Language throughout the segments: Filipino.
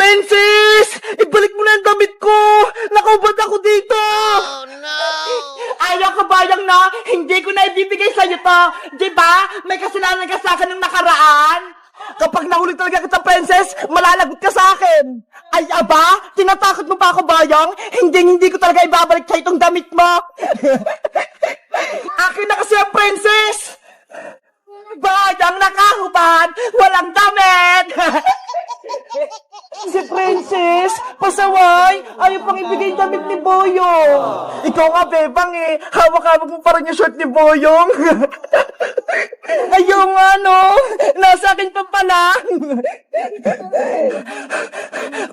Princess! Ibalik mo na ang damit ko! Nakaubad ako dito! Oh no! Ayaw ka bayang na, hindi ko na ibibigay sa'yo to. Diba? May kasalanan ka sa akin ng nakaraan. Kapag nahuli talaga kita, Princess, malalagot ka sa akin. Ay, aba? Tinatakot mo pa ako, bayang? Hindi ko talaga ibabalik sa'yo itong damit mo. Akin na kasi ang Princess! Bayang nakahubad, walang damit! Si Princess, pasaway, ayaw pang ibigay yung damit ni Boyong. Ikaw nga, Bebang eh, hawak-hawak mo pa rin yung shirt ni Boyong. Ayaw nga, no? Nasa akin pa pala.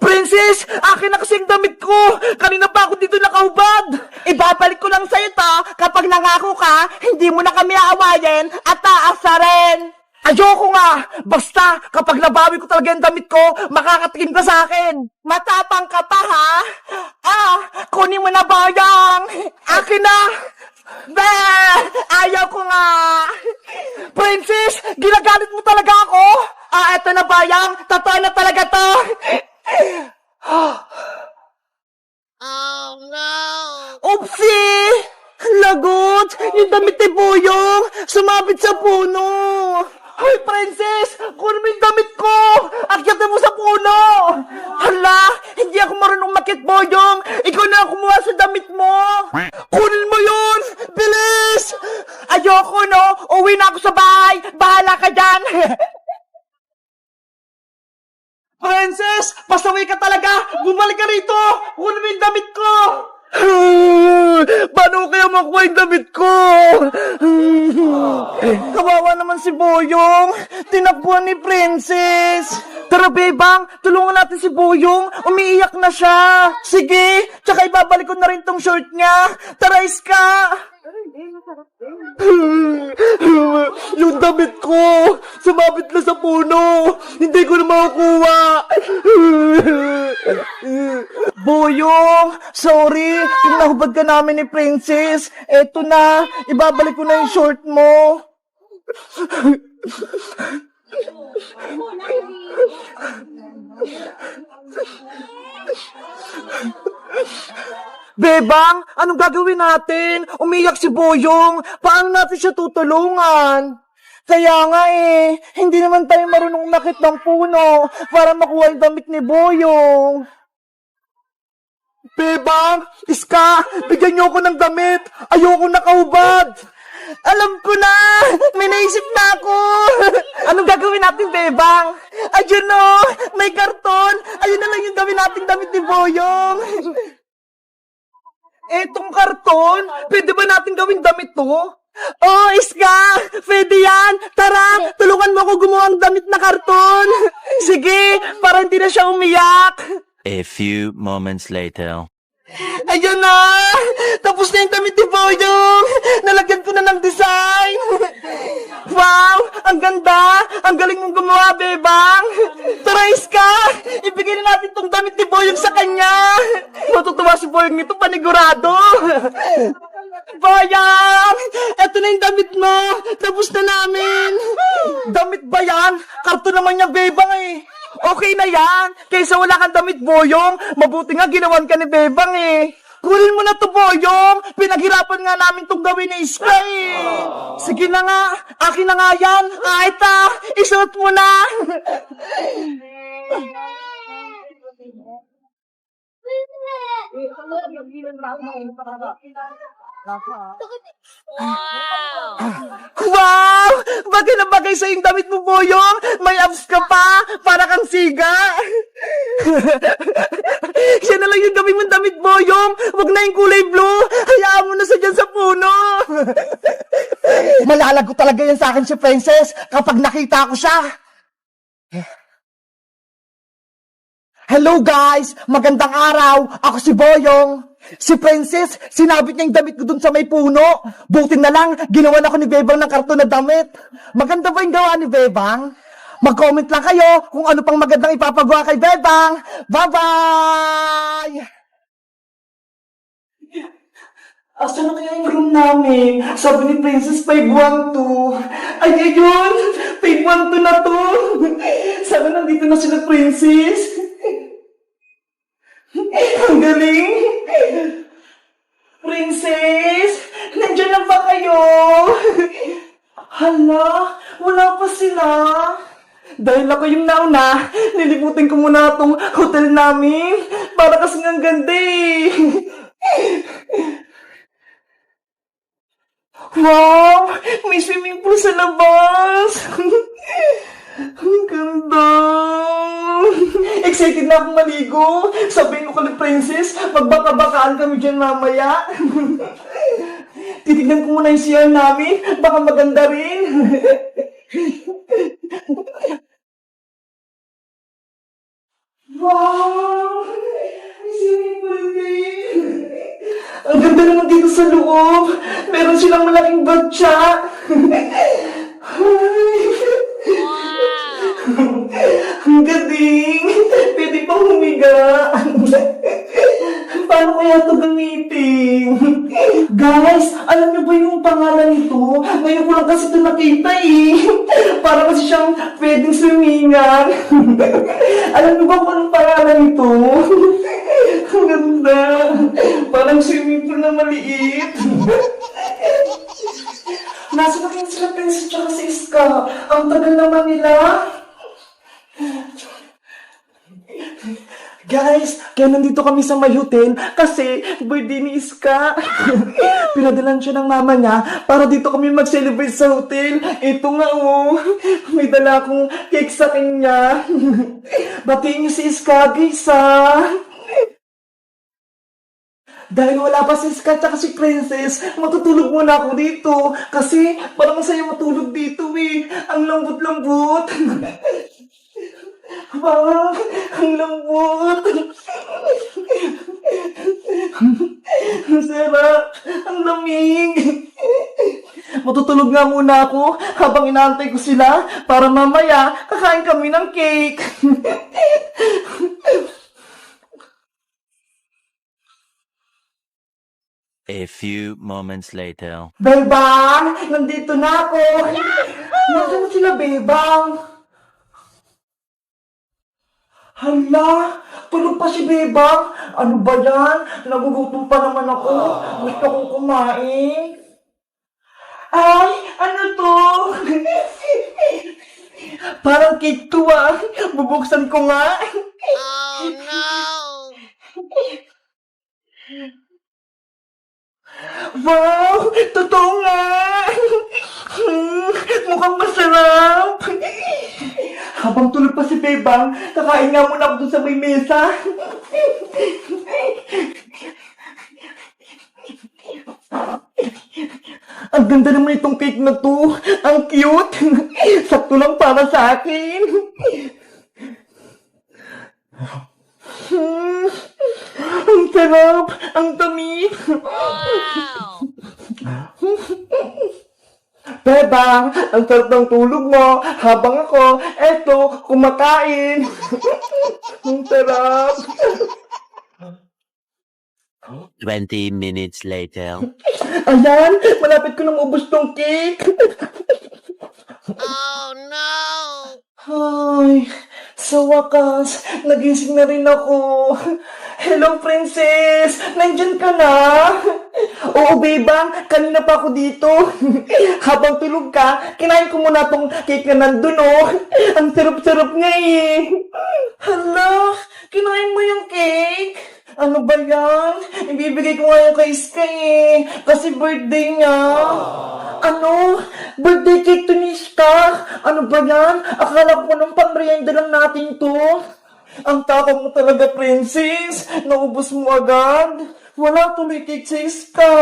Princess, akin na kasi yung damit ko. Kanina pa ako dito nakahubad. Ibabalik ko lang sa'yo to kapag nangako ka, hindi mo na kami aawayin at taas na rin. Ayoko nga! Basta, kapag nabawi ko talaga yung damit ko, makakatikim ka sa akin! Matapang ka pa, ha? Kunin mo na, bayang! Akin na! Be! Ayaw ko nga! Princess, ginagalit mo talaga ako? Eto na, bayang! Totoo na talaga to! Oh no! Oopsie! Lagot! Yung damit ni Boyong! Sumabit sa puno! Hoy, Princess! Kunin mo yung damit ko! Akyatin mo sa puno! Hala! Hindi ako marunong makit, Boyong! Ikaw na ang kumuha sa damit mo! Kunin mo yun! Bilis! Ayoko, no? Uwi na ako sa bahay! Bahala ka dyan! Princess! Pasaway ka talaga! Bumalik ka rito! Kunin mo yung damit ko! Paano kaya makuha yung damit ko? Kawawa naman si Boyong. Tinakbuhan ni Princess. Tara, Bebang, tulungan natin si Boyong. Umiiyak na siya. Sige, tsaka ibabalik ko na rin tong short niya. Tara, Iska. Yung damit ko, sumabit na sa puno. Hindi ko na makukuha. Boyong, sorry. Kung nahubad ka namin ni Princess, eto na, ibabalik ko na yung short mo. Bebang, anong gagawin natin? Umiyak si Boyong. Paano natin siya tutulungan? Kaya nga eh, hindi naman tayo marunong umakit ng puno para makuha yung damit ni Boyong. Bebang, Iska, bigyan niyo ako ng damit. Ayoko nakahubad. Alam ko na! May naisip na ako! Anong gagawin natin, Bebang? Ayun o! May karton! Ayun na lang yung gawin natin damit ni Boyong! Etong karton? Pwede ba natin gawin damit to? Oh, Iska! Pwede yan! Tara! Tulungan mo ako gumawa ng damit na karton! Sige! Para hindi na siya umiyak! A few moments later. Ayun na! Tapos na yung damit ni Boyong! Nalagyan ko na ng design! Wow! Ang ganda! Ang galing mong gumawa, Bebang! Tara, Iska! Ibigay na natin tong damit ni Boyong sa kanya! Matutuwa si Boyong nito, panigurado! Boyong! Eto na yung damit mo! Tapos na namin! Damit ba yan? Karton naman niya, Bebang eh! Okay na yan! Kaysa wala kang damit, Boyong! Mabuti nga ginawan ka ni Bebang eh! Kunin mo na to, Boyong! Pinaghirapan nga namin tong gawin ni Iska eh! Sige na nga! Akin na nga yan! Ita! Isuot mo na! Wow! Wow! Bagay na bagay sa yung damit mo, Boyong! May abs ka pa! Para kang siga! Siya na lang yung gawin mong damit, Boyong! Huwag na yung kulay blue! Hayaan mo na sa dyan sa puno! Malalago talaga yan sa akin si Princess kapag nakita ko siya! Hello guys! Magandang araw! Ako si Boyong! Si Princess, sinabit niya yung damit ko dun sa may puno. Buti na lang, ginawa na ako ni Bebang ng karton na damit. Maganda ba yung gawa ni Bebang? Mag-comment lang kayo kung ano pang magandang ipapagawa kay Bebang. Bye-bye! Asa na kaya yung room namin? Sabi ni Princess, 512. Ay, ayun! 512 na to! Sana nandito na sila, Princess. galing! Princess, nandiyan na ba kayo? Hala, wala pa sila. Dahil ako yung nauna, nilibutin ko muna itong hotel namin. Para kasing ang ganda eh. Wow! May swimming pool sa labas! Ang ganda! Excited na akong maligo! Sabihin ko kay Princess, magbaka-bakaan kami dyan mamaya. Titignan ko muna yung CR namin, baka maganda rin. Wow! May swimming pool din! Ang ganda naman dito sa loob! Meron silang malaking batya! Ang galing! Pwede pang humiga! Paano kaya ito gamitin? Guys, alam niyo ba yung pangalan nito? Ngayon ko lang kasi ito nakita eh. Para kasi siyang pwedeng swimingan. Alam niyo ba kung anong pangalan nito? Ang ganda! Parang swimming pool na maliit. Nasa na kayo sila Princess tsaka si Iska? Ang tagal naman nila. Guys, kaya nandito kami sa may hotel kasi birthday ni Iska. Pinadalan siya ng mama niya para dito kami mag-celebrate sa hotel. Ito nga oh, may dala akong cake sa kanya. Batiin niyo si Iska, guys ah. Dahil wala pa si Iska at si Princess, matutulog muna ako dito. Kasi parang masaya matulog dito eh. Ang lambot-lambot. Wow, ang lambot. Ang sarap. Ang lamig. Matutulog nga muna ako habang inaantay ko sila para mamaya kakain kami ng cake. A few moments later. Bebang, nandito na ako. Nasaan sila, Bebang? Hala, tulog pa si Bebang. Ano ba yan? Nagugutom pa naman ako. Gusto kong kumain. Ay, ano to? Parang cake to ah. Bubuksan ko nga. Oh no! Wow! Totoo nga! Mukhang masarap! Habang tulog pa si Bebang, kakain nga muna ako dun sa may mesa. Ang ganda naman itong cake na to. Ang cute. Sakto lang para sa akin. Ang sarap. Ang tamis. Wow! Bebang, ang sarap ng tulog mo. Habang ako, eto, kumakain. Ang sarap. 20 minutes later. Ayan, malapit ko nang ubos tong cake. Oh no! Ay, sa wakas, nagising na rin ako. Hello, Princess! Nandyan ka na? Oo, Bebang, kanina pa ako dito. Habang tulog ka, kinain ko muna tong cake na nandun, oh. Ang sarap-sarap nga eh. Hala, kinain mo yung cake? Ano ba yan? Ibibigay ko nga yung kay Iska eh. Kasi birthday niya. Ano? Birthday cake to ni Iska? Ano ba yan? Akala ko nang pang-merienda lang natin to. Ang takot mo talaga, Princess. Naubos mo agad. Wala tuloy cake sa Iska.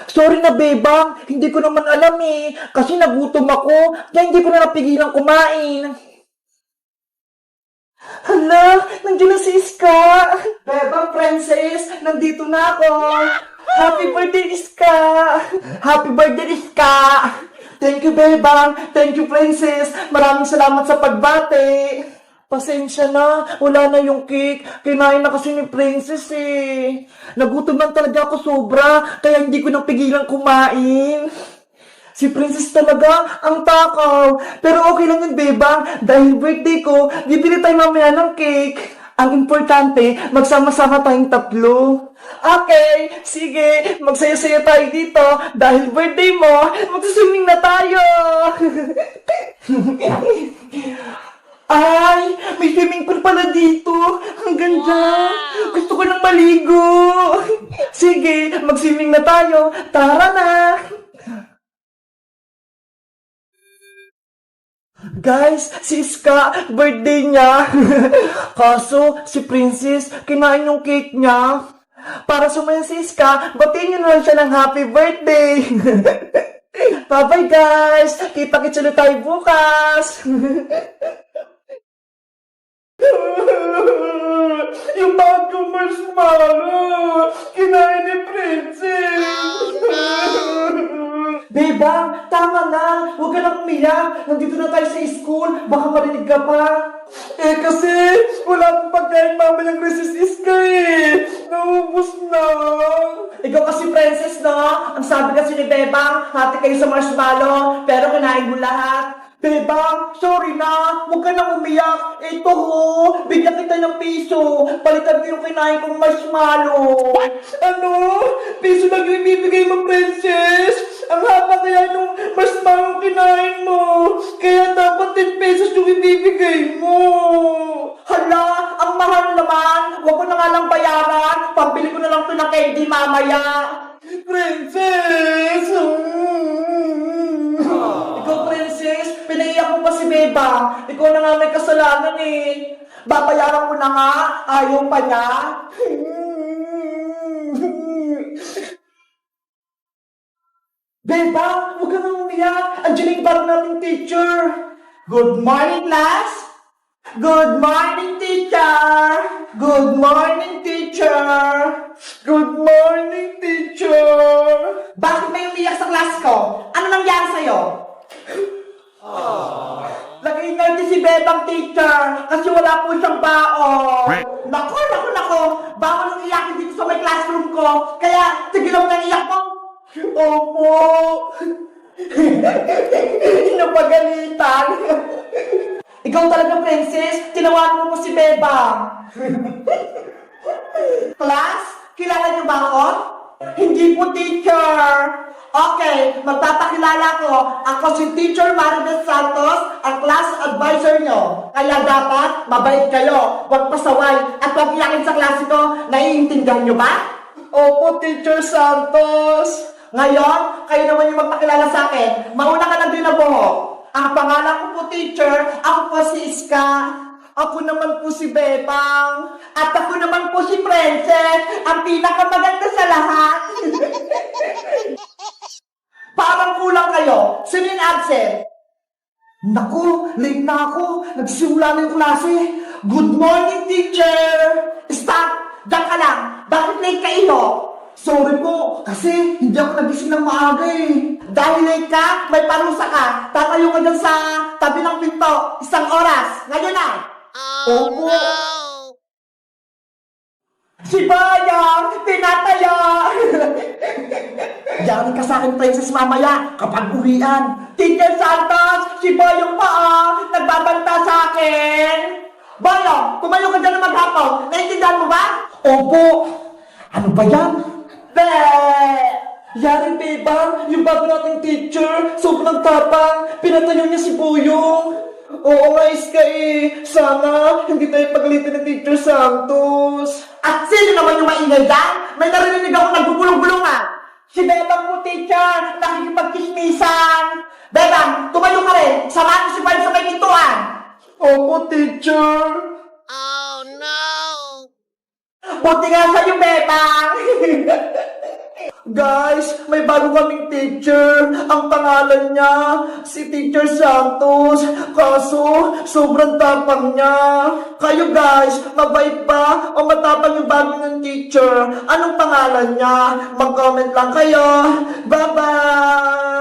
Sorry na, Bebang. Hindi ko naman alam eh. Kasi nagutom ako. Kaya hindi ko na napigilan kumain. Hala, nandiyan na si Iska. Bebang, Princess, nandito na ako. Happy birthday, Iska. Happy birthday, Iska. Thank you, Bebang. Thank you, Princess. Maraming salamat sa pagbati. Pasensya na, wala na yung cake. Kinain na kasi ni Princess eh. Nagutom lang talaga ako sobra, kaya hindi ko napigilan kumain. Si Princess talaga, ang takaw. Pero okay lang yun, Bebang. Dahil birthday ko, bibili tayo mamaya ng cake. Ang importante, magsama-sama tayong tatlo. Okay, sige, magsaya-saya tayo dito. Dahil birthday mo, magsiswimming na tayo. Ay, may swimming pool pala dito. Ang ganda. Gusto ko nang maligo. Sige, mag-swimming na tayo. Tara na. Guys, si Iska, birthday niya. Kaso, si Princess, kinain yung cake niya. Para sumaya si Iska, batiin niyo na lang siya ng happy birthday. Bye-bye guys! Kita-kits ulit tayo bukas! Yung bagong marshmallow! Kinain ni Princess! Bebang, tama na! Huwag ka na umiyak! Nandito na tayo sa school! Baka marinig ka pa! Eh kasi, wala akong pagkain mamayang recess Iska eh! Naubos na! Ikaw kasi Princess, no? Ang sabi kasi ni Bebang, hati kayo sa marshmallow, pero kinain mo lahat. Bebang, sorry na! Huwag ka na umiyak! Ito ho! Bigyan kita ng piso! Palitan mo yung kinain kong marshmallow! Ano? Piso lang yung ibibigay mo, Princess! Ang haba kaya nung marshmallow kinain mo! Kaya dapat 10 pesos yung ibibigay mo! Hala! Ang mahal naman! Huwag ko na nga lang bayaran! Pambili ko na lang ito ng candy mamaya! Princess! Ikaw, Princess, pinaiyak mo pa si Beba. Ikaw na nga may kasalanan eh. Babayaran ko na nga, ayaw pa niya. Beba, huwag ka nang umiyak. Andiyan na yung bago nating teacher. Good morning, class. Good morning, teacher. Good morning, teacher. Good morning, teacher. Bakit may umiyak sa class ko? Ano nangyari sa'yo? Nag-ingat si Bebang teacher kasi wala po siyang baon. Nako. Bawal ang iyakin dito sa may classroom ko. Kaya, tigilan mo ng iyak mo. Opo. Napagalitan. Ikaw talaga, Princess. Tinawagan mo si Bebang. Class, kilala niyo ba ako? Hindi po, teacher. Okay, magpapakilala ko. Ako si Teacher Maribel Santos, ang class advisor nyo. Kaya dapat, mabait kayo, huwag pasaway, at huwag iyakin sa klase ko. Naiintindihan nyo ba? Opo, Teacher Santos. Ngayon, kayo naman yung magpakilala sa akin. Mauna ka lang din na buhok. Ang pangalan ko po, teacher, ako po si Iska. Ako naman po si Bebang. At ako naman po si Princess, ang pinakamaganda sa lahat. Parang kulang kayo. Sino yung absent? Naku, late na ako. Nagsimula na yung klase. Good morning, teacher. Stop! Diyan ka lang. Bakit late ka iyo? Sorry po, kasi hindi ako nagising ng maaga eh. Dahil late ka, may parusa ka. Tatayo ka dyan sa tabi ng pinto. 1 oras. Ngayon na. Oh Opo. no! Si Bayang, tinataya! Yari ka sa akin, Princess, mamaya kapag uwian. Teacher Santos, si Bayang pa nagbabanta sa akin. Bayang, tumayo ka dyan na maghapon. Naintindihan mo ba? Opo. Ano ba yan? Yari, Bebang, yung bago nating teacher, sobrang tapang. Pinatayo niya si Buyong. Oo nga, Iska eh. Sana hindi tayo pagalitin ni Teacher Santos. At sino naman yung maingay dyan? May narinig ako nagbubulong-bulong Si Bebang mo, teacher, nakikipagkismisan. Bebang, tumayo ka rin. Samahan mo si Barb sa may pintuan. Opo, teacher. Oh no! Buti nga sa'yo, Bebang. Guys, may bago kaming teacher. Ang pangalan niya, si Teacher Santos. Kaso, sobrang tapang niya. Kayo guys, mabait ba o matapang yung bago ng teacher? Anong pangalan niya? Mag-comment lang kayo. Bye-bye!